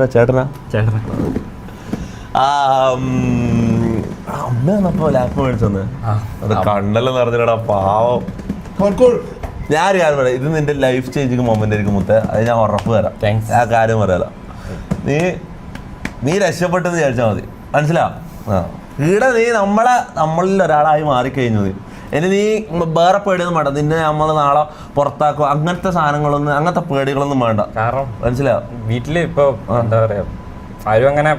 ചേട്ടനാ അമ്മ വന്നപ്പോ ലാപ്പ് മേടിച്ചോന്ന് അത് കണ്ണെല്ലാം നിറഞ്ഞടാ പാവം. ഞാനൊരു കാര്യം പറയാം, ഇത് നിന്റെ ലൈഫ് ചേഞ്ചിങ് മൊമെന്റ് ആയിരിക്കും മുത്തേ, അത് ഞാൻ ഉറപ്പ് തരാം. ആ കാര്യം പറയാലോ, നീ രക്ഷപ്പെട്ടെന്ന് വിചാരിച്ചാൽ മതി, മനസ്സിലാ? ഈടെ നീ നമ്മളിൽ ഒരാളായി മാറിക്കഴിഞ്ഞു. ഇനി നീ വേറെ പേടിയൊന്നും വേണ്ട, നിന്നെ നമ്മൾ നാളെ പുറത്താക്കും അങ്ങനത്തെ സാധനങ്ങളൊന്നും, അങ്ങനത്തെ പേടികളൊന്നും വേണ്ട. കാരണം മനസ്സിലാവും, വീട്ടില് ഇപ്പൊ എന്താ പറയാ, ആരും അങ്ങനെ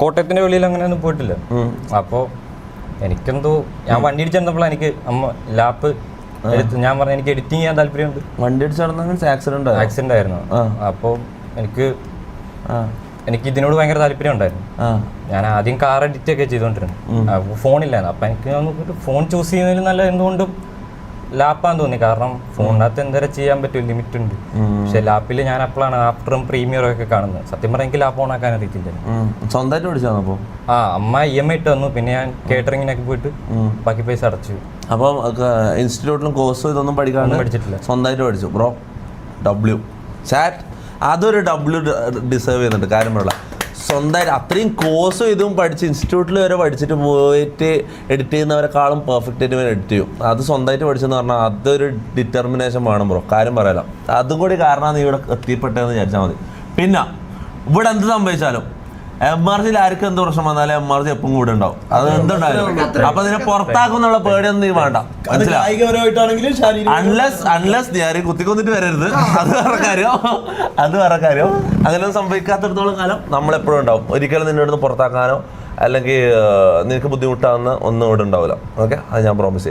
കോട്ടയത്തിന്റെ വെളിയിൽ അങ്ങനെ ഒന്നും പോയിട്ടില്ല. അപ്പോ എനിക്കെന്തോ ഞാൻ വണ്ടി ഇടിച്ചെന്നപ്പോൾ എനിക്ക് അമ്മ ലാപ്പ് എടുത്ത് ഞാൻ പറഞ്ഞു എനിക്ക് എഡിറ്റിംഗ് ചെയ്യാൻ താല്പര്യമുണ്ട്. വണ്ടി അടിച്ചു ആക്സിഡന്റ് ആയിരുന്നു. അപ്പോ എനിക്ക് ഇതിനോട് ഭയങ്കര താല്പര്യം ഉണ്ടായിരുന്നു. ഞാൻ ആദ്യം കാർ എഡിറ്റ് ഒക്കെ ചെയ്തോണ്ടിരുന്നു, ഫോണില്ലായിരുന്നു. അപ്പൊ എനിക്ക് ഫോൺ ചൂസ് ചെയ്യുന്നതിൽ നല്ല എന്തുകൊണ്ടും ലാപ്പാന്ന് തോന്നി. കാരണം ഫോണിനകത്ത് എന്തേരം ചെയ്യാൻ പറ്റും, ലിമിറ്റ് ഉണ്ട്. പക്ഷെ ലാപ്പിൽ ഞാൻ അപ്പോഴാണ് ആഫ്റ്ററും പ്രീമിയറും ഒക്കെ കാണുന്നത്. സത്യം പറഞ്ഞാൽ എനിക്ക് ലാപ്പ് ഓണാക്കാൻ അറിയത്തില്ല. സ്വന്തമായിട്ട് പഠിച്ചപ്പോ അമ്മ EMI ഇട്ട് തന്നു. പിന്നെ ഞാൻ കേറ്ററിങ്ങിനൊക്കെ പോയിട്ട് ബാക്കി പൈസ അടച്ചു. അപ്പം ഇൻസ്റ്റിറ്റ്യൂട്ടിലും കോഴ്സ് ഇതൊന്നും പഠിച്ചിട്ടില്ല, സ്വന്തമായിട്ട് പഠിച്ചു. ബ്രോ അതൊരു ഡിസേർവ് ചെയ്യുന്നുണ്ട്. കാര്യം പറയല, സ്വന്തമായിട്ട് അത്രയും കോഴ്സും ഇതും പഠിച്ച് ഇൻസ്റ്റിറ്റ്യൂട്ടിൽ വരെ പഠിച്ചിട്ട് പോയിട്ട് എഡിറ്റ് ചെയ്യുന്നവരെക്കാളും പെർഫെക്റ്റ് ആയിട്ട് എഡിറ്റ് ചെയ്യും. അത് സ്വന്തമായിട്ട് പഠിച്ചെന്ന് പറഞ്ഞാൽ അതൊരു ഡിറ്റർമിനേഷൻ വേണം ബ്രോ. കാര്യം പറയാലോ, അതും കൂടി കാരണം നീ ഇവിടെ എത്തിപ്പെട്ടതെന്ന് വിചാരിച്ചാൽ മതി. പിന്നെ ഇവിടെ എന്ത് സംഭവിച്ചാലും MRCയിൽ ആർക്കും എന്ത് പ്രശ്നം വന്നാലും MRC എപ്പം കൂടെ ഉണ്ടാവും. അത് എന്തുണ്ടായാലും അപ്പൊ അതിനെ പുറത്താക്കുന്നുള്ള പേടിയൊന്നും നീ വേണ്ട, മനസ്സിലാവും? അൺലെസ് നീ ആരെയും കുത്തിക്കൊന്നിട്ട് വരരുത്. അത് വേറെ കാര്യം. അങ്ങനെയൊന്നും സംഭവിക്കാത്തിടത്തോളം കാലം നമ്മളെപ്പോഴും ഉണ്ടാവും. ഒരിക്കലും നിന്നെ ഇവിടുന്ന് പുറത്താക്കാനോ അല്ലെങ്കിൽ നിനക്ക് ബുദ്ധിമുട്ടാവുന്ന ഒന്നും ഇവിടെ ഉണ്ടാവില്ല. ഓക്കെ, അത് ഞാൻ പ്രോമിസ് ചെയ്യാം.